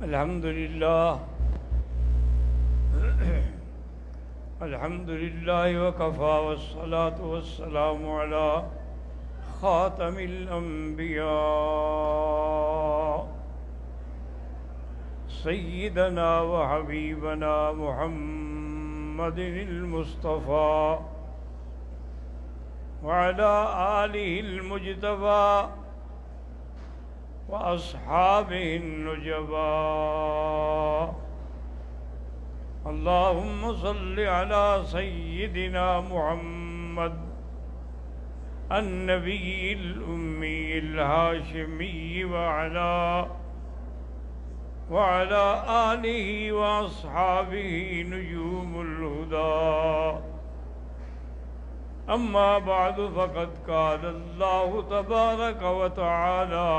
الحمد لله الحمد لله وكفى والصلاة والسلام على خاتم الأنبياء سيدنا وحبيبنا محمد المصطفى وعلى آله المجتبى وأصحابه النجبى. اللهم صل على سيدنا محمد النبي الأمي الهاشمي وعلى آله وأصحابه نجوم الهدى. أما بعد فقد قال الله تبارك وتعالى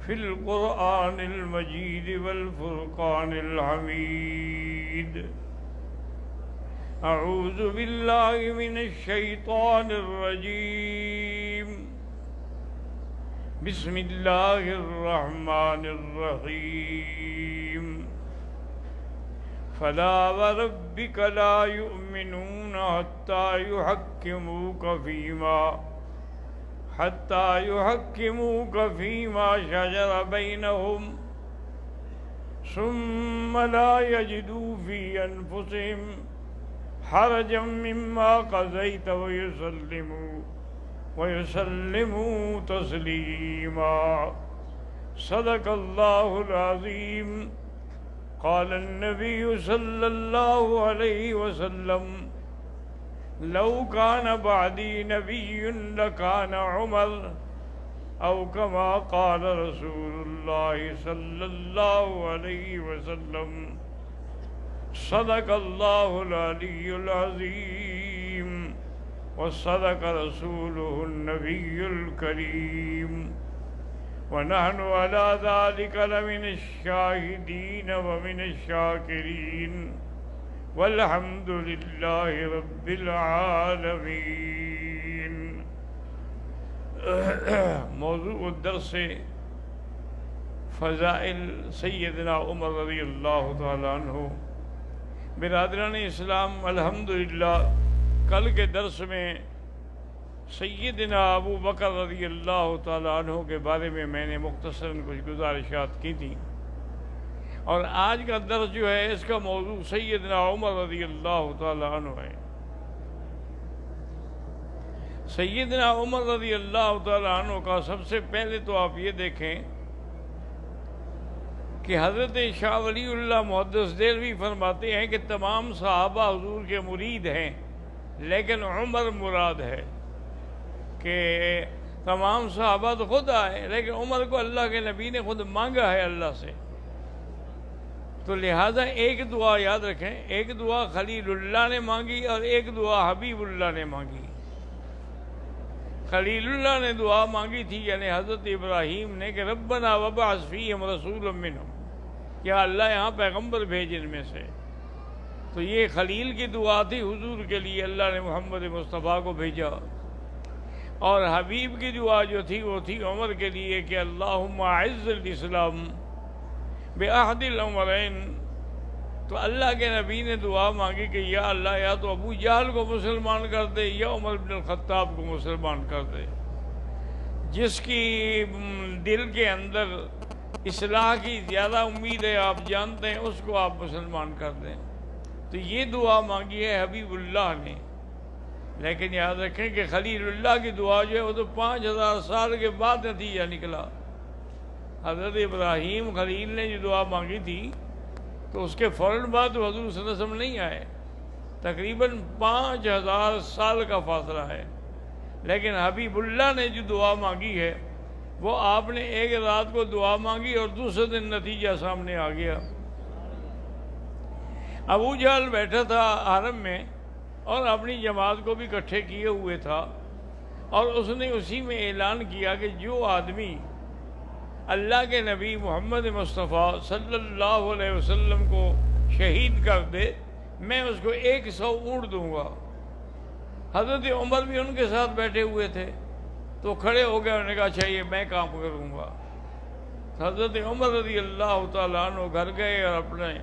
في القرآن المجيد والفرقان الحميد: أعوذ بالله من الشيطان الرجيم. بسم الله الرحمن الرحيم. فلا وربك لا يؤمنون حتى يحكموك فيما شجر بينهم ثم لا يجدوا في أنفسهم حرجا مما قضيت ويسلموا تسليما. صدق الله العظيم. قال النبي صلى الله عليه وسلم: لو كان بعدي نبي لكان عمر، أو كما قال رسول الله صلى الله عليه وسلم. صدق الله العلي العظيم وصدق رسوله النبي الكريم، ونحن على ذلك لمن الشاهدين ومن الشاكرين، والحمد لله رب العالمين. موضوع الدرس فضائل سیدنا عمر رضی اللہ تعالیٰ عنہ. برادران اسلام، الحمدللہ کل کے درس میں سیدنا ابو بکر رضی اللہ تعالیٰ عنہ کے بارے میں نے مختصراً کچھ گزارشات کی تھی، اور آج کا درس جو ہے اس کا موضوع سیدنا عمر رضی اللہ تعالیٰ عنہ ہے. سیدنا عمر رضی اللہ تعالیٰ عنہ کا سب سے پہلے تو آپ یہ دیکھیں کہ حضرت شاہ ولی اللہ محدث دہلوی فرماتے ہیں کہ تمام صحابہ حضور کے مرید ہیں، لیکن عمر مراد ہے. کہ تمام صحابہ تو خود آئے، لیکن عمر کو اللہ کے نبی نے خود مانگا ہے اللہ سے. تو لہٰذا ایک دعا یاد رکھیں، ایک دعا خلیل اللہ نے مانگی اور ایک دعا حبیب اللہ نے مانگی. خلیل اللہ نے دعا مانگی تھی، یعنی حضرت ابراہیم نے، کہ ربنا وابعث فیہم رسولا منہم، کیا اللہ یہاں پیغمبر بھیج ان میں سے. تو یہ خلیل کی دعا تھی حضور کے لیے، اللہ نے محمد مصطفیٰ کو بھیجا. اور حبیب کی دعا جو تھی وہ تھی عمر کے لیے کہ اللہم اعز الاسلام بعہد العمرین. تو اللہ کے نبی نے دعا مانگی کہ یا اللہ، یا تو ابو جہل کو مسلمان کر دے یا عمر بن الخطاب کو مسلمان کر دے. جس کی دل کے اندر اصلاح کی زیادہ امید ہے، آپ جانتے ہیں، اس کو آپ مسلمان کر دیں. تو یہ دعا مانگی ہے حبیب اللہ نے. لیکن یاد رکھیں کہ خلیل اللہ کی دعا جو ہے وہ تو 5000 سال کے بعد نتیجہ نکلا. حضرت ابراہیم خلیل نے جو دعا مانگی تھی تو اس کے فوراً بعد حضور صلی اللہ علیہ وسلم نہیں آئے، تقریباً 5000 سال کا فاصلہ ہے. لیکن حبیب اللہ نے جو دعا مانگی ہے وہ آپ نے ایک رات کو دعا مانگی اور دوسرے دن نتیجہ سامنے آ گیا. ابو جہل بیٹھا تھا حرم میں اور اپنی جماعت کو بھی اکٹھے کیے ہوئے تھا، اور اس نے اسی میں اعلان کیا کہ جو آدمی اللہ کے نبی محمد مصطفیٰ صلی اللہ علیہ وسلم کو شہید کر دے، میں اس کو 100 اونٹ دوں گا. حضرت عمر بھی ان کے ساتھ بیٹھے ہوئے تھے، تو کھڑے ہو گئے، انہوں نے کہا اچھا یہ میں کام کروں گا. حضرت عمر رضی اللہ تعالیٰ عنہ گھر گئے اور اپنے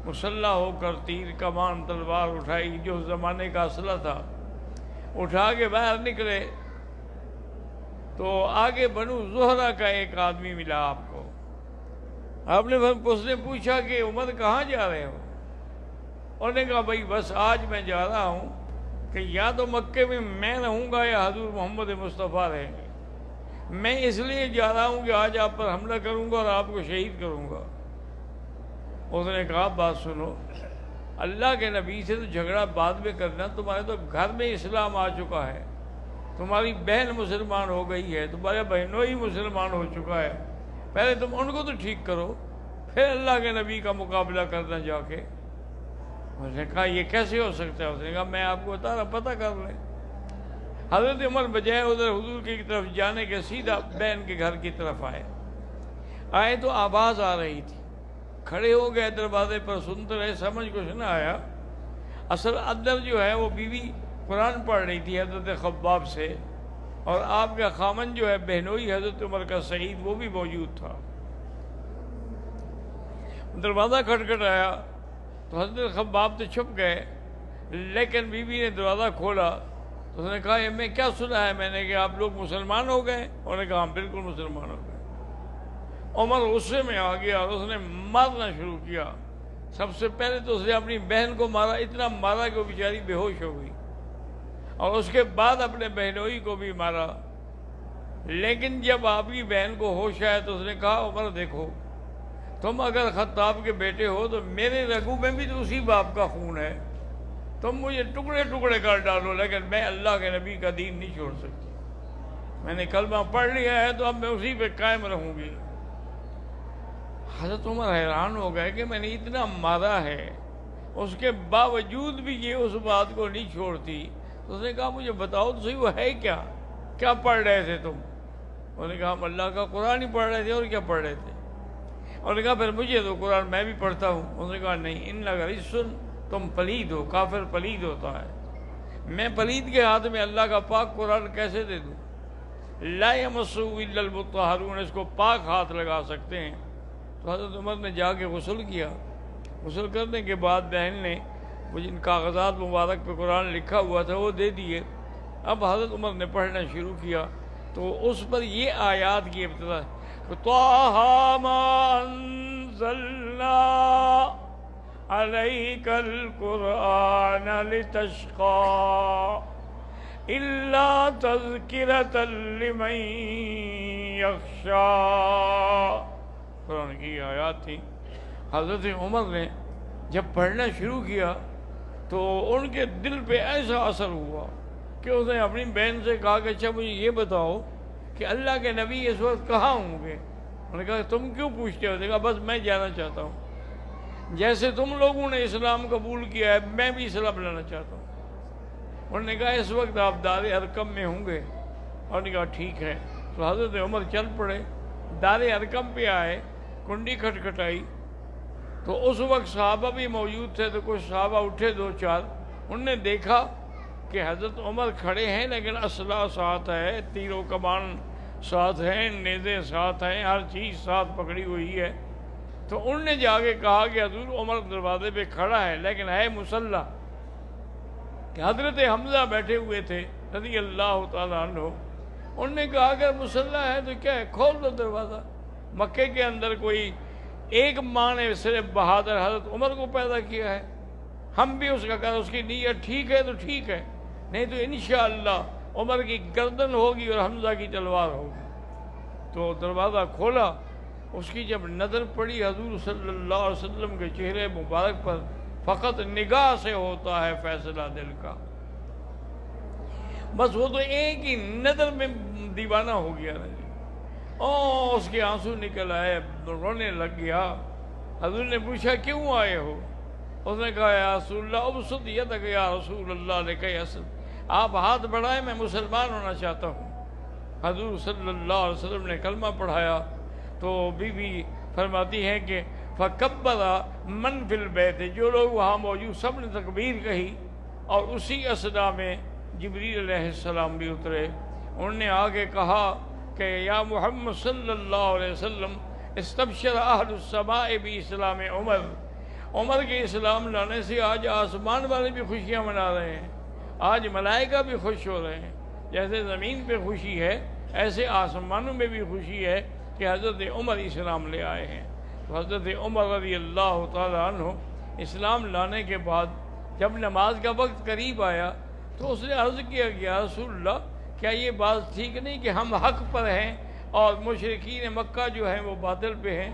مسلح ہو کر تیر کمان تلوار اٹھائی، جو زمانے کا اسلحہ تھا، اٹھا کے باہر نکلے تو آگے بنو زہرہ کا ایک آدمی ملا آپ کو۔ اس نے پوچھا کہ عمر کہاں جا رہے ہو؟ انہوں نے کہا بھائی بس آج میں جا رہا ہوں کہ یا تو مکے میں رہوں گا یا حضور محمد مصطفیٰ رہیں گے۔ میں اس لیے جا رہا ہوں کہ آج آپ پر حملہ کروں گا اور آپ کو شہید کروں گا۔ اس نے کہا بات سنو، اللہ کے نبی سے تو جھگڑا بعد میں کرنا، تمہارے تو گھر میں اسلام آ چکا ہے، تمہاری بہن مسلمان ہو گئی ہے، تمہارا بہنوئی مسلمان ہو چکا ہے، پہلے تم ان کو تو ٹھیک کرو، پھر اللہ کے نبی کا مقابلہ کرنا جا کے۔ اس نے کہا یہ کیسے ہو سکتا ہے؟ اس نے کہا میں آپ کو بتا رہا، پتہ کر لیں۔ حضرت عمر بجائے ادھر حضور کی طرف جانے کے سیدھا بہن کے گھر کی طرف آئے تو آواز آ رہی تھی، کھڑے ہو گئے دروازے پر، سنتے رہے، سمجھ کچھ نہ آیا۔ اصل اندر جو ہے وہ بیوی قرآن پڑھ رہی تھی حضرت خباب سے، اور آپ کا خامن جو ہے بہنوئی حضرت عمر کا سعید، وہ بھی موجود تھا۔ دروازہ کھٹکھٹ آیا تو حضرت خباب تو چھپ گئے، لیکن بیوی نے دروازہ کھولا تو اس نے کہا میں کیا سنا ہے میں نے کہ آپ لوگ مسلمان ہو گئے؟ انہوں نے کہا ہم بالکل مسلمان ہو گئے۔ عمر غصے میں آ گیا اور اس نے مارنا شروع کیا۔ سب سے پہلے تو اس نے اپنی بہن کو مارا، اتنا مارا کہ وہ بیچاری بے ہوش ہو گئی، اور اس کے بعد اپنے بہنوئی کو بھی مارا۔ لیکن جب آپ کی بہن کو ہوش آیا تو اس نے کہا عمر دیکھو، تم اگر خطاب کے بیٹے ہو تو میرے رگوں میں بھی تو اسی باپ کا خون ہے، تم مجھے ٹکڑے ٹکڑے کر ڈالو، لیکن میں اللہ کے نبی کا دین نہیں چھوڑ سکتی۔ میں نے کلمہ پڑھ لیا ہے تو اب میں اسی پہ قائم رہوں گی۔ حضرت عمر حیران ہو گئے کہ میں نے اتنا مارا ہے، اس کے باوجود بھی یہ اس بات کو نہیں چھوڑتی۔ تو اس نے کہا مجھے بتاؤ تو صحیح وہ ہے کیا پڑھ رہے تھے تم؟ انہوں نے کہا ہم اللہ کا قرآن ہی پڑھ رہے تھے، اور کیا پڑھ رہے تھے؟ انہوں نے کہا پھر مجھے تو قرآن میں بھی پڑھتا ہوں۔ انہوں نے کہا نہیں، ان لگا سن، تم پلید ہو، کافر پلید ہوتا ہے، میں پلید کے ہاتھ میں اللہ کا پاک قرآن کیسے دے دوں؟ لا یمسہ الا المطہرون، اس کو پاک ہاتھ لگا سکتے ہیں۔ تو حضرت عمر نے جا کے غسل کیا۔ غسل کرنے کے بعد بہن نے وہ جن کاغذات مبارک پہ قرآن لکھا ہوا تھا وہ دے دیے۔ اب حضرت عمر نے پڑھنا شروع کیا تو اس پر یہ آیات کی ابتدا، طٰہٰ مَا أَنزَلْنَا عَلَيْكَ الْقُرْآنَ لِتَشْقَىٰ إِلَّا تَذْكِرَةً لِمَن يَخْشَىٰ۔ قرآن کی آیات تھی۔ حضرت عمر نے جب پڑھنا شروع کیا تو ان کے دل پہ ایسا اثر ہوا کہ اس نے اپنی بہن سے کہا کہ اچھا مجھے یہ بتاؤ کہ اللہ کے نبی اس وقت کہاں ہوں گے؟ انہوں نے کہا تم کیوں پوچھتے ہو؟ کہا بس میں جانا چاہتا ہوں، جیسے تم لوگوں نے اسلام قبول کیا ہے میں بھی اسلام لانا چاہتا ہوں۔ انہوں نے کہا اس وقت آپ دار ارقم میں ہوں گے؟ انہوں نے کہا ٹھیک ہے۔ تو حضرت عمر چل پڑے، دار ارقم پہ آئے، کنڈی کھٹکھٹائی تو اس وقت صحابہ بھی موجود تھے، تو کچھ صحابہ اٹھے دو چار، انہوں نے دیکھا کہ حضرت عمر کھڑے ہیں لیکن اسلحہ ساتھ ہے، تیر و کمان ساتھ ہیں، نیزے ساتھ ہیں، ہر چیز ساتھ پکڑی ہوئی ہے۔ تو انہوں نے جا کے کہا کہ حضور عمر دروازے پہ کھڑا ہے لیکن ہے مسلح، کہ حضرت حمزہ بیٹھے ہوئے تھے رضی اللہ تعالیٰ عنہ۔ انہوں نے کہا اگر مسلح ہے تو کیا ہے، کھول دو دروازہ۔ مکے کے اندر کوئی ایک ماں نے صرف بہادر حضرت عمر کو پیدا کیا ہے، ہم بھی اس کا کہا اس کی نیت ٹھیک ہے تو ٹھیک ہے، نہیں تو انشاءاللہ عمر کی گردن ہوگی اور حمزہ کی تلوار ہوگی۔ تو دروازہ کھولا، اس کی جب نظر پڑی حضور صلی اللہ علیہ وسلم کے چہرے مبارک پر، فقط نگاہ سے ہوتا ہے فیصلہ دل کا۔ بس وہ تو ایک ہی نظر میں دیوانہ ہو گیا نا جی، اس کے آنسو نکل آئے، رونے لگ گیا۔ حضور نے پوچھا کیوں آئے ہو؟ اس نے کہا یا رسول اللہ ابسط یدک یا رسول اللہ لکی اسلم، آپ ہاتھ بڑھائیں میں مسلمان ہونا چاہتا ہوں۔ حضور صلی اللہ علیہ وسلم نے کلمہ پڑھایا تو بی بی فرماتی ہیں کہ فکبر من فی البیت، جو لوگ وہاں موجود سب نے تکبیر کہی، اور اسی اثنا میں جبریل علیہ السلام بھی اترے۔ انہوں نے آگے کہا کہ یا محمد صلی اللہ علیہ وسلم، استبشر اہل السماء باسلام عمر، عمر کے اسلام لانے سے آج آسمان والے بھی خوشیاں منا رہے ہیں، آج ملائکہ بھی خوش ہو رہے ہیں۔ جیسے زمین پہ خوشی ہے ایسے آسمانوں میں بھی خوشی ہے کہ حضرت عمر اسلام لے آئے ہیں۔ تو حضرت عمر رضی اللہ تعالیٰ عنہ اسلام لانے کے بعد جب نماز کا وقت قریب آیا تو اس نے عرض کیا کہ یا رسول اللہ، کیا یہ بات ٹھیک نہیں کہ ہم حق پر ہیں اور مشرکین مکہ جو ہیں وہ باطل پہ ہیں؟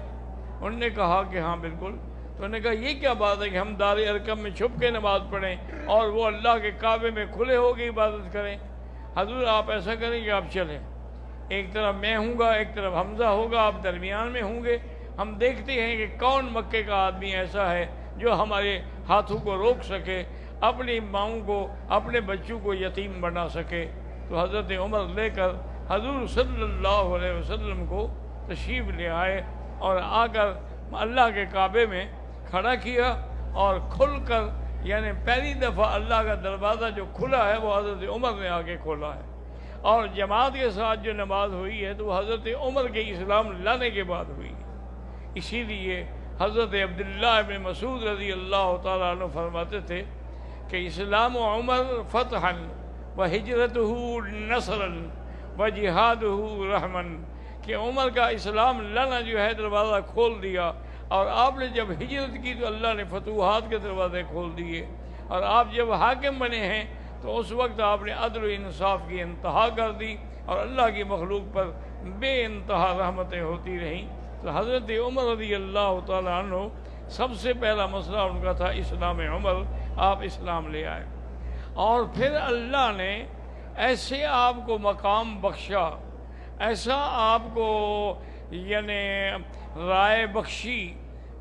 انہوں نے کہا کہ ہاں بالکل۔ تو انہوں نے کہا یہ کیا بات ہے کہ ہم دار ارقم میں چھپ کے نماز پڑھیں اور وہ اللہ کے کعبے میں کھلے ہو کے عبادت کریں؟ حضور آپ ایسا کریں کہ آپ چلیں، ایک طرف میں ہوں گا ایک طرف حمزہ ہوگا، آپ درمیان میں ہوں گے، ہم دیکھتے ہیں کہ کون مکے کا آدمی ایسا ہے جو ہمارے ہاتھوں کو روک سکے، اپنی ماؤں کو اپنے بچوں کو یتیم بنا سکے۔ تو حضرت عمر لے کر حضور صلی اللہ علیہ وسلم کو تشریف لے آئے اور آ کر اللہ کے کعبے میں کھڑا کیا، اور کھل کر یعنی پہلی دفعہ اللہ کا دروازہ جو کھلا ہے وہ حضرت عمر نے آ کے کھولا ہے، اور جماعت کے ساتھ جو نماز ہوئی ہے تو وہ حضرت عمر کے اسلام لانے کے بعد ہوئی۔ اسی لیے حضرت عبداللہ ابن مسعود رضی اللہ تعالیٰ عنہ فرماتے تھے کہ اسلام عمر فتحا و ہجرتہ نصرا و جہادہ رحمن، کہ عمر کا اسلام لانا جو ہے دروازہ کھول دیا، اور آپ نے جب ہجرت کی تو اللہ نے فتوحات کے دروازے کھول دیے، اور آپ جب حاکم بنے ہیں تو اس وقت آپ نے عدل و انصاف کی انتہا کر دی، اور اللہ کی مخلوق پر بے انتہا رحمتیں ہوتی رہیں۔ تو حضرت عمر رضی اللہ تعالیٰ عنہ سب سے پہلا مسئلہ ان کا تھا اسلام عمر، آپ اسلام لے آئے، اور پھر اللہ نے ایسے آپ کو مقام بخشا، ایسا آپ کو یعنی رائے بخشی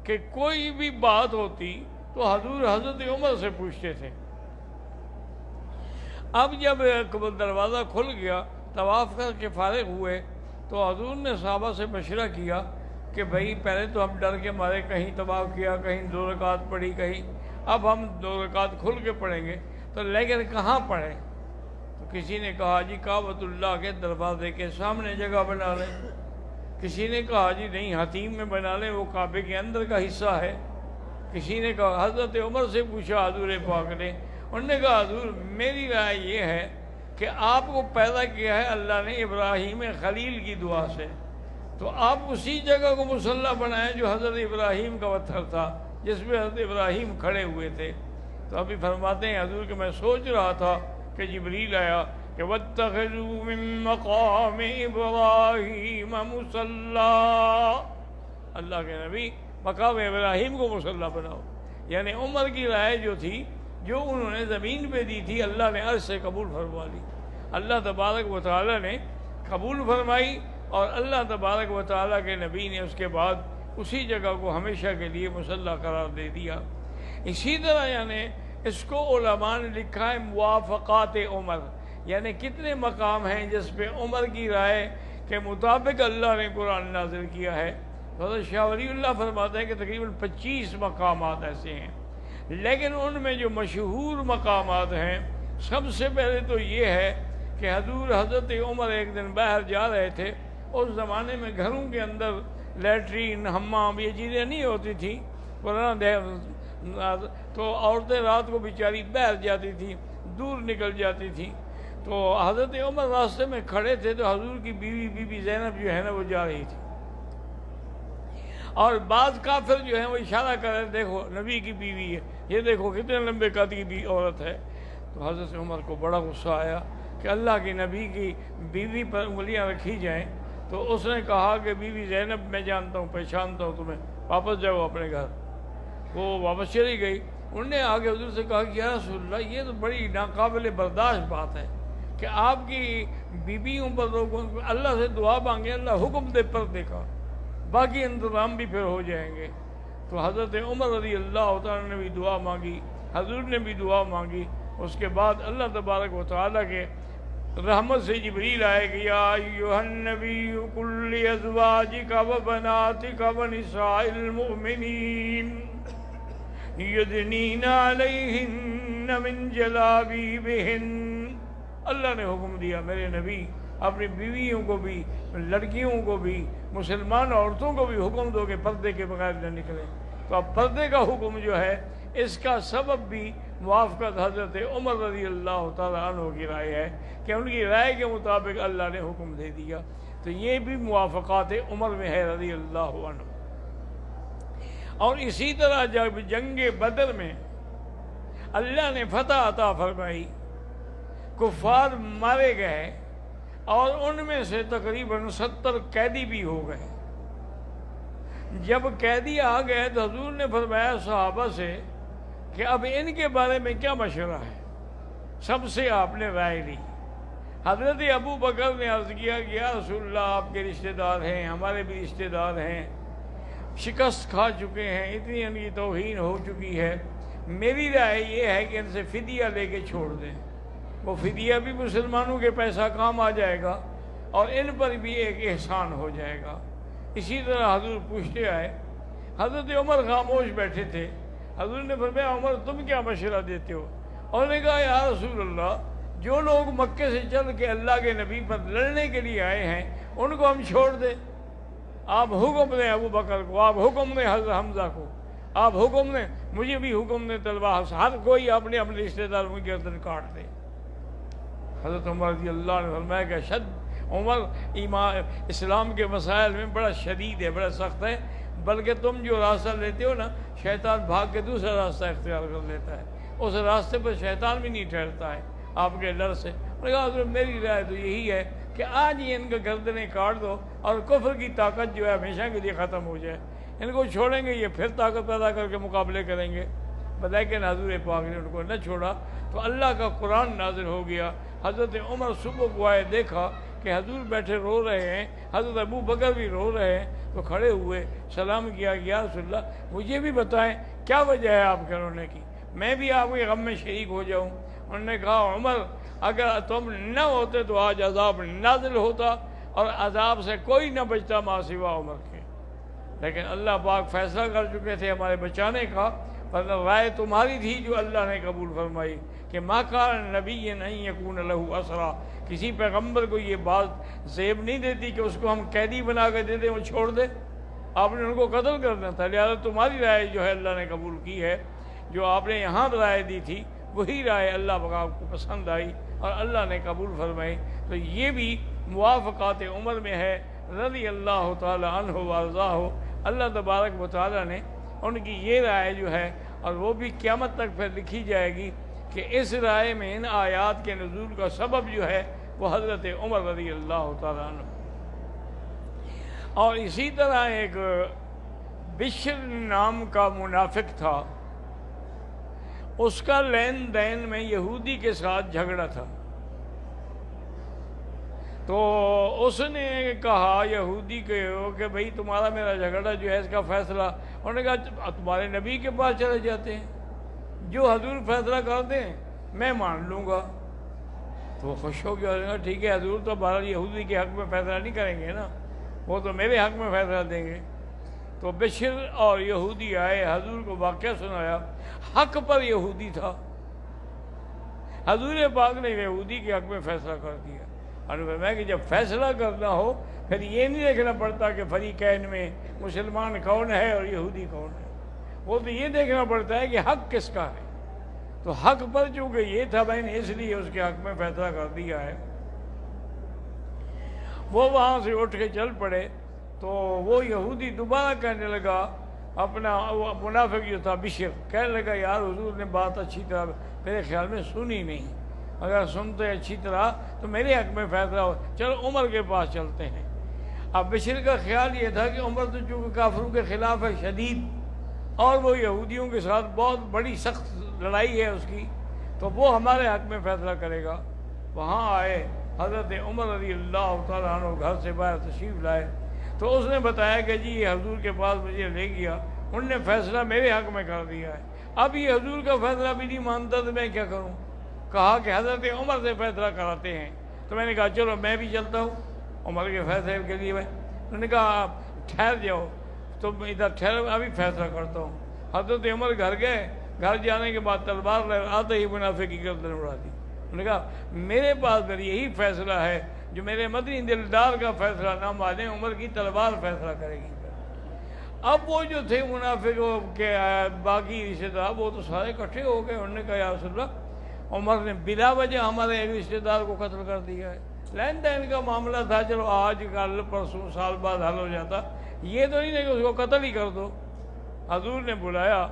کہ کوئی بھی بات ہوتی تو حضور حضرت عمر سے پوچھتے تھے۔ اب جب دروازہ کھل گیا، طواف کر کے فارغ ہوئے تو حضور نے صحابہ سے مشورہ کیا کہ بھئی پہلے تو ہم ڈر کے مارے کہیں طواف کیا، کہیں 2 رکعت پڑھی، کہیں اب ہم 2 رکعت کھل کے پڑھیں گے تو لیکن کہاں پڑھیں؟ تو کسی نے کہا جی کعبۃ اللہ کے دروازے کے سامنے جگہ بنا لیں، کسی نے کہا جی نہیں حتیم میں بنا لیں، وہ کعبے کے اندر کا حصہ ہے، کسی نے کہا حضرت عمر سے پوچھا حضور پاک نے، انہوں نے کہا حضور میری رائے یہ ہے کہ آپ کو پیدا کیا ہے اللہ نے ابراہیم خلیل کی دعا سے، تو آپ اسی جگہ کو مصلی بنائیں جو حضرت ابراہیم کا پتھر تھا جس میں حضرت ابراہیم کھڑے ہوئے تھے۔ تو ابھی فرماتے ہیں حضور کہ میں سوچ رہا تھا کہ جبریل آیا کہ وَاتَّخِذُوا مِن مَقَامِ إِبْرَاهِيمَ مُصَلَّى، اللہ کے نبی مقام ابراہیم کو مصلی بناؤ، یعنی عمر کی رائے جو تھی جو انہوں نے زمین پہ دی تھی اللہ نے عرش سے قبول فرما لی، اللہ تبارک و تعالیٰ نے قبول فرمائی، اور اللہ تبارک و تعالیٰ کے نبی نے اس کے بعد اسی جگہ کو ہمیشہ کے لیے مصلی قرار دے دیا۔ اسی طرح یعنی اس کو علماء نے لکھا ہے موافقات عمر، یعنی کتنے مقام ہیں جس پہ عمر کی رائے کے مطابق اللہ نے قرآن نازل کیا ہے۔ حضرت شاہ ولی اللہ فرماتے ہیں کہ تقریباً 25 مقامات ایسے ہیں، لیکن ان میں جو مشہور مقامات ہیں سب سے پہلے تو یہ ہے کہ حضور حضرت عمر ایک دن باہر جا رہے تھے، اس زمانے میں گھروں کے اندر لیٹرین حمام یہ چیزیں نہیں ہوتی تھیں، تو عورتیں رات کو بیچاری باہر جاتی تھیں، دور نکل جاتی تھیں، تو حضرت عمر راستے میں کھڑے تھے تو حضور کی بیوی بی بی زینب جو ہے نا وہ جا رہی تھی، اور بعض کافر جو ہیں وہ اشارہ کر رہے دیکھو نبی کی بیوی ہے، یہ دیکھو کتنے لمبے قد کی عورت ہے۔ تو حضرت عمر کو بڑا غصہ آیا کہ اللہ کے نبی کی بیوی پر انگلیاں رکھی جائیں، تو اس نے کہا کہ بیوی زینب میں جانتا ہوں پہچانتا ہوں تمہیں، واپس جاؤ اپنے گھر۔ وہ واپس چلی گئی۔ انہوں نے آگے حضور سے کہا کہ یا رسول اللہ یہ تو بڑی ناقابل برداشت بات ہے کہ آپ کی بیویوں پر لوگوں اللہ سے دعا مانگے، اللہ حکم دے پردے کا، باقی انتظام بھی پھر ہو جائیں گے۔ تو حضرت عمر رضی اللہ تعالیٰ نے بھی دعا مانگی، حضور نے بھی دعا مانگی، اس کے بعد اللہ تبارک و تعالیٰ کے رحمت سے جبریل آئے کہ یا ایھا النبی قل لازواجک و بناتک و نساء المؤمنین یدنین علیہن من جلابیبہن، اللہ نے حکم دیا میرے نبی اپنی بیویوں کو بھی، لڑکیوں کو بھی، مسلمان عورتوں کو بھی حکم دو کہ پردے کے بغیر نہ نکلیں۔ تو اب پردے کا حکم جو ہے اس کا سبب بھی موافقت حضرت عمر رضی اللہ تعالیٰ عنہ کی رائے ہے کہ ان کی رائے کے مطابق اللہ نے حکم دے دیا۔ تو یہ بھی موافقات عمر میں ہے رضی اللہ عنہ۔ اور اسی طرح جب جنگ بدر میں اللہ نے فتح عطا فرمائی، کفار مارے گئے اور ان میں سے تقریباً 70 قیدی بھی ہو گئے۔ جب قیدی آ گئے تو حضور نے فرمایا صحابہ سے کہ اب ان کے بارے میں کیا مشورہ ہے؟ سب سے آپ نے رائے لی۔ حضرت ابو بکر نے عرض کیا کہ یا رسول اللہ، آپ کے رشتہ دار ہیں، ہمارے بھی رشتہ دار ہیں، شکست کھا چکے ہیں، اتنی ان کی توہین ہو چکی ہے، میری رائے یہ ہے کہ ان سے فدیہ لے کے چھوڑ دیں۔ وہ فدیہ بھی مسلمانوں کے پیسہ کام آ جائے گا اور ان پر بھی ایک احسان ہو جائے گا۔ اسی طرح حضور پوچھتے آئے، حضرت عمر خاموش بیٹھے تھے۔ حضور نے فرمایا عمر تم کیا مشورہ دیتے ہو؟ اور نے کہا یا رسول اللہ، جو لوگ مکے سے چل کے اللہ کے نبی پر لڑنے کے لیے آئے ہیں ان کو ہم چھوڑ دیں۔ آپ حکم دیں ابو بکر کو، آپ حکم دیں حضرت حمزہ کو، آپ حکم دیں، مجھے بھی حکم دیں تلوار، ہر کوئی اپنے اپنے رشتہ داروں کی گردن کاٹ دے۔ حضرت عمر رضی اللہ نے فرمایا کہ عمر ایمان اسلام کے مسائل میں بڑا شدید ہے، بڑا سخت ہے، بلکہ تم جو راستہ لیتے ہو نا، شیطان بھاگ کے دوسرا راستہ اختیار کر لیتا ہے، اس راستے پر شیطان بھی نہیں ٹھہرتا ہے آپ کے ڈر سے۔ اور کہا حضرت میری رائے تو یہی ہے کہ آج ہی ان کو گردنیں کاٹ دو اور کفر کی طاقت جو ہے ہمیشہ کے لیے ختم ہو جائے۔ ان کو چھوڑیں گے یہ پھر طاقت پیدا کر کے مقابلے کریں گے۔ بتائے کہ حضور پاک نے ان کو نہ چھوڑا تو اللہ کا قرآن نازل ہو گیا۔ حضرت عمر صبح کو آئے، دیکھا کہ حضور بیٹھے رو رہے ہیں، حضرت ابو بکر بھی رو رہے ہیں، تو کھڑے ہوئے سلام کیا کہ یا رسول اللہ مجھے بھی بتائیں کیا وجہ ہے آپ کے رونے کی، میں بھی آپ کے غم میں شریک ہو جاؤں۔ انہوں نے کہا عمر اگر تم نہ ہوتے تو آج عذاب نازل ہوتا اور عذاب سے کوئی نہ بچتا ماں سوا عمر کے، لیکن اللہ پاک فیصلہ کر چکے تھے ہمارے بچانے کا، پر رائے تمہاری تھی جو اللہ نے قبول فرمائی کہ ما کان نبی ان یکون لہ اسرا، کسی پیغمبر کو یہ بات زیب نہیں دیتی کہ اس کو ہم قیدی بنا کے دے دیں، وہ چھوڑ دے، آپ نے ان کو قتل کرنا تھا۔ لہٰذا تمہاری رائے جو ہے اللہ نے قبول کی ہے، جو آپ نے یہاں رائے دی تھی وہی رائے اللہ پاک کو پسند آئی اور اللہ نے قبول فرمائی۔ تو یہ بھی موافقات عمر میں ہے رضی اللہ تعالی عنہ وارضاہ۔ اللہ تبارک و تعالی نے ان کی یہ رائے جو ہے، اور وہ بھی قیامت تک پھر لکھی جائے گی کہ اس رائے میں ان آیات کے نزول کا سبب جو ہے وہ حضرت عمر رضی اللہ تعالی عنہ۔ اور اسی طرح ایک بشر نام کا منافق تھا، اس کا لین دین میں یہودی کے ساتھ جھگڑا تھا، تو اس نے کہا یہودی کو کہ بھئی تمہارا میرا جھگڑا جو ہے اس کا فیصلہ، انہوں نے کہا تمہارے نبی کے پاس چلے جاتے ہیں، جو حضور فیصلہ کر دیں میں مان لوں گا۔ تو وہ خوش ہو گیا، کہا ٹھیک ہے حضور تو بہرحال یہودی کے حق میں فیصلہ نہیں کریں گے نا، وہ تو میرے حق میں فیصلہ دیں گے۔ تو بشر اور یہودی آئے، حضور کو واقعہ سنایا، حق پر یہودی تھا، حضور پاک نے یہودی کے حق میں فیصلہ کر دیا۔ اور میں کہ جب فیصلہ کرنا ہو پھر یہ نہیں دیکھنا پڑتا کہ فریقین میں مسلمان کون ہے اور یہودی کون ہے، وہ تو یہ دیکھنا پڑتا ہے کہ حق کس کا ہے۔ تو حق پر چونکہ یہ تھا میں نے اس لیے اس کے حق میں فیصلہ کر دیا ہے۔ وہ وہاں سے اٹھ کے چل پڑے تو وہ یہودی دوبارہ کہنے لگا، اپنا منافق جو تھا بشر کہنے لگا یار حضور نے بات اچھی طرح میرے خیال میں سنی نہیں، اگر سنتے اچھی طرح تو میرے حق میں فیصلہ ہو، چلو عمر کے پاس چلتے ہیں۔ اب بشر کا خیال یہ تھا کہ عمر تو چونکہ کافروں کے خلاف ہے شدید، اور وہ یہودیوں کے ساتھ بہت بڑی سخت لڑائی ہے اس کی، تو وہ ہمارے حق میں فیصلہ کرے گا۔ وہاں آئے حضرت عمر رضی اللہ تعالیٰ عنہ گھر سے باہر تشریف لائے، تو اس نے بتایا کہ جی یہ حضور کے پاس مجھے لے گیا، انہوں نے فیصلہ میرے حق میں کر دیا ہے، اب یہ حضور کا فیصلہ بھی نہیں مانتا تو میں کیا کروں؟ کہا کہ حضرت عمر سے فیصلہ کراتے ہیں۔ تو میں نے کہا چلو میں بھی چلتا ہوں عمر کے فیصلے کے لیے۔ انہوں نے کہا آپ ٹھہر جاؤ، تو ادھر ٹھہر ابھی فیصلہ کرتا ہوں۔ حضرت عمر گھر گئے، گھر جانے کے بعد تلوار آتے ہی منافق کی گردن اڑا دی۔ انہوں نے کہا میرے پاس پھر یہی فیصلہ ہے جو میرے مدنی دلدار کا فیصلہ نہ مانے عمر کی تلوار فیصلہ کرے گی۔ اب وہ جو تھے منافق کے باقی رشتے دار وہ تو سارے اکٹھے ہو گئے، انہوں نے کہا یا رسول اللہ عمر نے بلا وجہ ہمارے ایک رشتے دار کو قتل کر دیا ہے، لین دین کا معاملہ تھا، چلو آج کل پرسوں سال بعد حل ہو جاتا، یہ تو نہیں ہے کہ اس کو قتل ہی کر دو۔ حضور نے بلایا،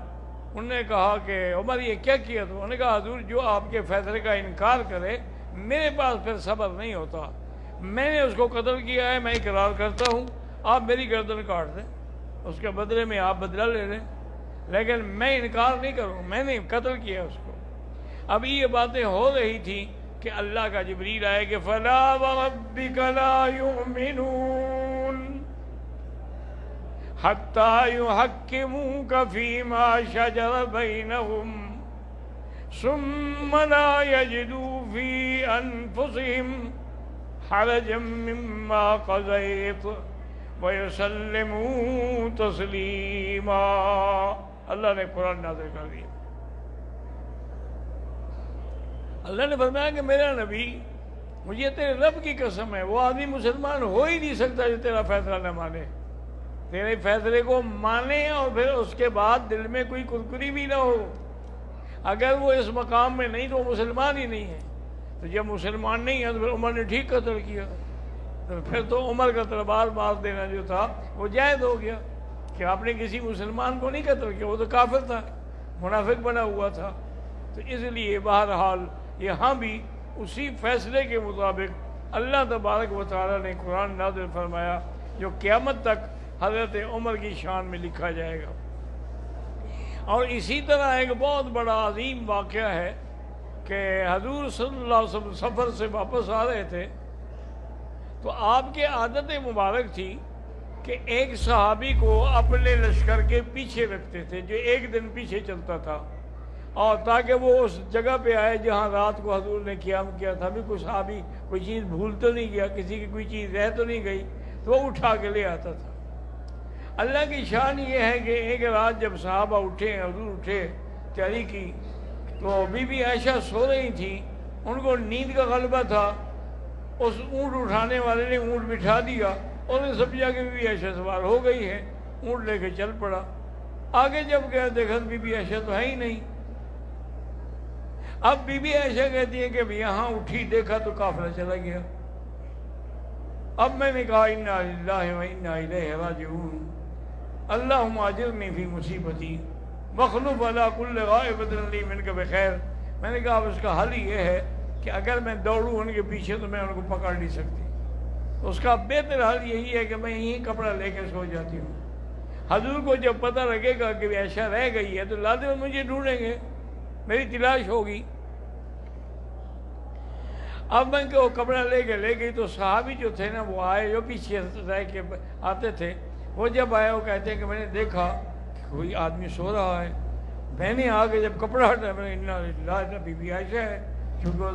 انہوں نے کہا کہ عمر یہ کیا کیا؟ تو انہوں نے کہا حضور جو آپ کے فیصلے کا انکار کرے میرے پاس پھر صبر نہیں ہوتا، میں نے اس کو قتل کیا ہے، میں اقرار کرتا ہوں، آپ میری گردن کاٹ دیں، اس کے بدلے میں آپ بدلہ لے لیں، لیکن میں انکار نہیں کروں، میں نے قتل کیا اس کو۔ اب یہ باتیں ہو رہی تھیں کہ اللہ کا جبریل آئے کہ فَلَا وَرَبِّكَ لَا يُؤْمِنُونَ حَتَّى يُحَكِّمُوكَ فِي مَا شَجَرَ بَيْنَهُمْ ثُمَّ لَا يَجِدُوا فِي أَنفُسِهِمْ حَرَجًا مِّمَّا قَضَيْتَ وَيُسَلِّمُوا تَسْلِيمًا۔ اللہ نے قرآن نازل کر دیا۔ اللہ نے فرمایا کہ میرا نبی، مجھے تیرے رب کی قسم ہے، وہ آدمی مسلمان ہو ہی نہیں سکتا جو تیرا فیصلہ نہ مانے، تیرے فیصلے کو مانے اور پھر اس کے بعد دل میں کوئی کرکری بھی نہ ہو۔ اگر وہ اس مقام میں نہیں تو وہ مسلمان ہی نہیں ہے۔ تو جب مسلمان نہیں ہے تو پھر عمر نے ٹھیک قتل کیا، تو پھر تو عمر کا تلوار مار دینا جو تھا وہ جائز ہو گیا کہ آپ نے کسی مسلمان کو نہیں قتل کیا، وہ تو کافر تھا، منافق بنا ہوا تھا۔ تو اس لیے بہرحال یہاں بھی اسی فیصلے کے مطابق اللہ تبارک و تعالیٰ نے قرآن نازل فرمایا جو قیامت تک حضرت عمر کی شان میں لکھا جائے گا۔ اور اسی طرح ایک بہت بڑا عظیم واقعہ ہے کہ حضور صلی اللہ علیہ وسلم سفر سے واپس آ رہے تھے تو آپ کے عادت مبارک تھی کہ ایک صحابی کو اپنے لشکر کے پیچھے رکھتے تھے جو ایک دن پیچھے چلتا تھا، اور تاکہ وہ اس جگہ پہ آئے جہاں رات کو حضور نے قیام کیا تھا، بھی کوئی صحابی کوئی چیز بھول تو نہیں گیا، کسی کی کوئی چیز رہ تو نہیں گئی، تو وہ اٹھا کے لے آتا تھا۔ اللہ کی شان یہ ہے کہ ایک رات جب صحابہ اٹھے، حضور اٹھے، تیاری کی، تو بی بی عائشہ سو رہی تھی، ان کو نیند کا غلبہ تھا، اس اونٹ اٹھانے والے نے اونٹ بٹھا دیا اور انہیں سمجھا کہ بی بی عائشہ سوار ہو گئی ہے، اونٹ لے کے چل پڑا۔ آگے جب گیا دیکھا بی بی عائشہ تو ہے ہی نہیں۔ اب بی بی عائشہ کہتی ہے کہ یہاں اٹھی دیکھا تو قافلہ چلا گیا۔ اب میں نے کہا انا للہ و انا الیہ راجعون، اللہم اجرنی فی مصیبتی واخلف علی کل غائبۃ لی منک بخیر۔ میں نے کہا اب اس کا حل یہ ہے کہ اگر میں دوڑوں ان کے پیچھے تو میں ان کو پکڑ نہیں سکتی، اس کا بہتر حل یہی ہے کہ میں یہیں کپڑا لے کے سو جاتی ہوں۔ حضور کو جب پتہ لگے گا کہ عائشہ رہ گئی ہے تو لازم مجھے ڈھونڈیں گے، میری تلاش ہوگی۔ اب میں کہ وہ کپڑا لے گئی تو صحابی جو تھے نا وہ آئے، جو پیچھے رہ کے آتے تھے، وہ جب آئے وہ کہتے ہیں کہ میں نے دیکھا کہ کوئی آدمی سو رہا ہے، میں نے آگے جب کپڑا ہٹایا میں نے انا للہ، بی بی عائشہ ہے، کیونکہ وہ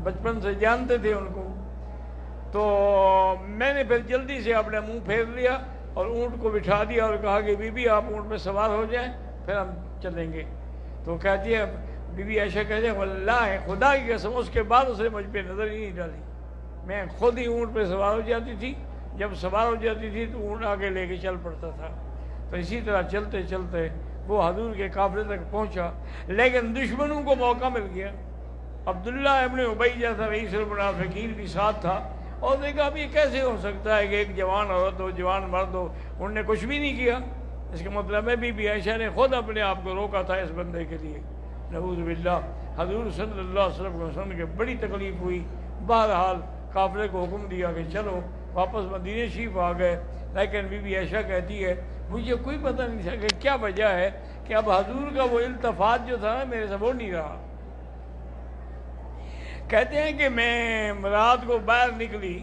بچپن سے جانتے تھے ان کو، تو میں نے پھر جلدی سے اپنا منہ پھیر لیا اور اونٹ کو بٹھا دیا اور کہا کہ بی بی آپ اونٹ پہ سوار ہو جائیں پھر ہم چلیں گے۔ تو کہتی ہے بی بی عائشہ کہتے ہیں واللہ خدا کی قسم اس کے بعد اس نے مجھ پہ نظر ہی نہیں ڈالی، میں خود ہی اونٹ پہ سوار ہو جاتی تھی، جب سوار ہو جاتی تھی تو اونٹ آگے لے کے چل پڑتا تھا۔ تو اسی طرح چلتے چلتے وہ حضور کے قافلے تک پہنچا، لیکن دشمنوں کو موقع مل گیا۔ عبداللہ ابن ابی جیسا رئیس المنافقین بھی ساتھ تھا، اور دیکھا اب یہ کیسے ہو سکتا ہے کہ ایک جوان عورت ہو، جوان مرد ہو، انہوں نے کچھ بھی نہیں کیا، اس کا مطلب ہے بی بی عائشہ نے خود اپنے آپ کو روکا تھا اس بندے کے لیے۔ نعوذ باللہ۔ حضور صلی اللہ علیہ وسلم کو سن کے بڑی تکلیف ہوئی، بہرحال قافلے کو حکم دیا کہ چلو، واپس مدینہ شریف آ گئے۔ لیکن بی بی عائشہ کہتی ہے مجھے کوئی پتہ نہیں تھا کہ کیا وجہ ہے کہ اب حضور کا وہ التفات جو تھا نا میرے سے وہ نہیں رہا۔ کہتے ہیں کہ میں رات کو باہر نکلی،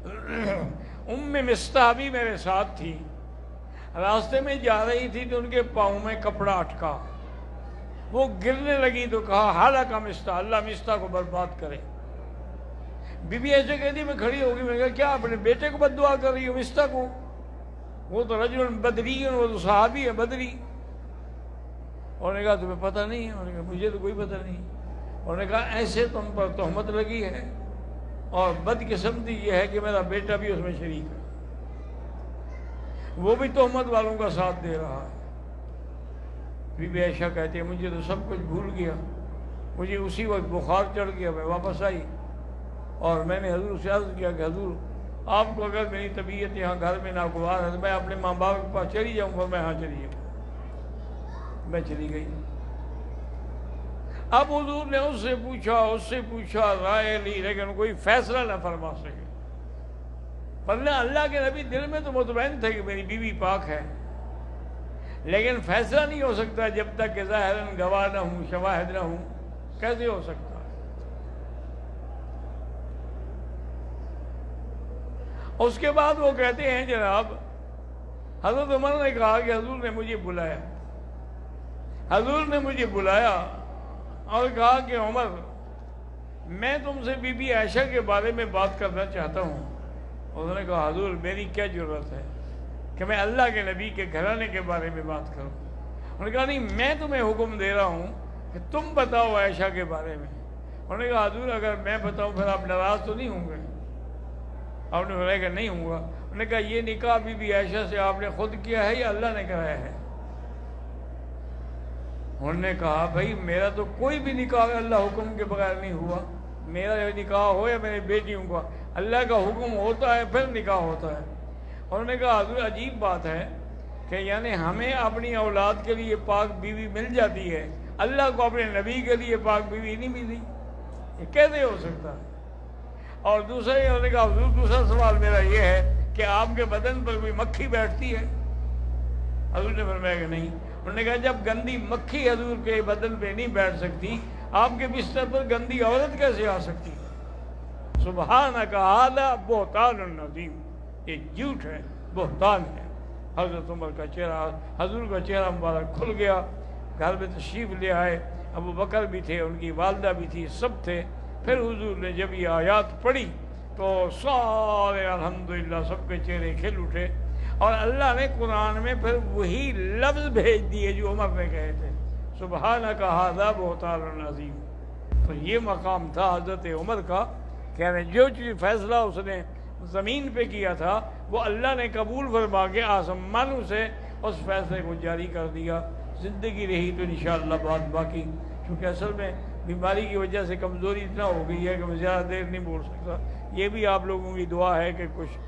ام مستح بھی میرے ساتھ تھی، راستے میں جا رہی تھی تو ان کے پاؤں میں کپڑا اٹکا، وہ گرنے لگی تو کہا ہلاک مستح، اللہ مستح کو برباد کرے۔ بی بی ایسے کہتی میں کھڑی ہوگی، میں نے کہا کیا اپنے بیٹے کو بد دعا کر رہی ہو مستح کو؟ وہ تو رجل بدری، وہ تو صحابی ہے بدری۔ انہوں نے کہا تمہیں پتہ نہیں ہے؟ انہوں نے کہا مجھے تو کوئی پتہ نہیں۔ انہوں نے کہا ایسے تم پر تہمت لگی ہے، اور بدقسمتی یہ ہے کہ میرا بیٹا بھی اس میں شریک ہے، وہ بھی تہمت والوں کا ساتھ دے رہا ہے۔ بی بی عائشہ کہتے ہیں مجھے تو سب کچھ بھول گیا، مجھے اسی وقت بخار چڑھ گیا، میں واپس آئی اور میں نے حضور سے عرض کیا کہ حضور آپ کو اگر میری طبیعت یہاں گھر میں ناگوار ہے تو میں اپنے ماں باپ کے پاس چلی جاؤں گا۔ میں ہاں چلی جاؤں، میں چلی گئی۔ اب حضور نے اس سے پوچھا رائے لی، لیکن کوئی فیصلہ نہ فرما سکے، ورنہ اللہ کے نبی دل میں تو مطمئن تھے کہ میری بیوی پاک ہے، لیکن فیصلہ نہیں ہو سکتا جب تک کہ ظاہراً گواہ نہ ہوں، شواہد نہ ہوں۔ کیسے ہو سکتا؟ اس کے بعد وہ کہتے ہیں جناب حضرت عمر نے کہا کہ حضور نے مجھے بلایا، حضور نے مجھے بلایا اور کہا کہ عمر میں تم سے بی بی عائشہ کے بارے میں بات کرنا چاہتا ہوں۔ انہوں نے کہا حضور میری کیا ضرورت ہے کہ میں اللہ کے نبی کے گھرانے کے بارے میں بات کروں؟ انہوں نے کہا نہیں، میں تمہیں حکم دے رہا ہوں کہ تم بتاؤ عائشہ کے بارے میں۔ انہوں نے کہا حضور اگر میں بتاؤں پھر آپ ناراض تو نہیں ہوں گے؟ آپ نے فرمایا کہ نہیں ہوں گا۔ انہوں نے کہا یہ نکاح بی بی عائشہ سے آپ نے خود کیا ہے یا اللہ نے کرایا ہے؟ انہوں نے کہا بھائی میرا تو کوئی بھی نکاح اللہ حکم کے بغیر نہیں ہوا، میرا نکاح ہو یا میری بیٹیوں کا، اللہ کا حکم ہوتا ہے پھر نکاح ہوتا ہے۔ انہوں نے کہا حضور عجیب بات ہے کہ یعنی ہمیں اپنی اولاد کے لیے پاک بیوی مل جاتی ہے، اللہ کو اپنے نبی کے لیے پاک بیوی نہیں ملی، یہ کیسے ہو سکتا ہے؟ اور دوسرا انہوں نے کہا حضور دوسرا سوال میرا یہ ہے کہ آپ کے بدن پر کوئی مکھی بیٹھتی ہے؟ حضور نے فرمایا کہ نہیں۔ انہوں نے کہا جب گندی مکھی حضور کے بدن پہ نہیں بیٹھ سکتی، آپ کے بستر پر گندی عورت کیسے آ سکتی؟ سبحانک ھذا بہتان عظیم، یہ جھوٹ ہے، بہتان ہے۔ حضرت عمر کا چہرہ، حضور کا چہرہ مبارک کھل گیا، گھر میں تشریف لے آئے، ابو بکر بھی تھے، ان کی والدہ بھی تھی، سب تھے۔ پھر حضور نے جب یہ آیات پڑھی تو سارے الحمدللہ سب کے چہرے کھل اٹھے، اور اللہ نے قرآن میں پھر وہی لفظ بھیج دیے جو عمر نے کہے تھے، سبحانک ھذا بہتان عظیم۔ تو یہ مقام تھا حضرت عمر کا کہ جو چیز فیصلہ اس نے زمین پہ کیا تھا وہ اللہ نے قبول فرما کے آسمانوں سے اس فیصلے کو جاری کر دیا۔ زندگی رہی تو انشاءاللہ بات باقی، چونکہ اصل میں بیماری کی وجہ سے کمزوری اتنا ہو گئی ہے کہ میں زیادہ دیر نہیں بول سکتا۔ یہ بھی آپ لوگوں کی دعا ہے کہ کچھ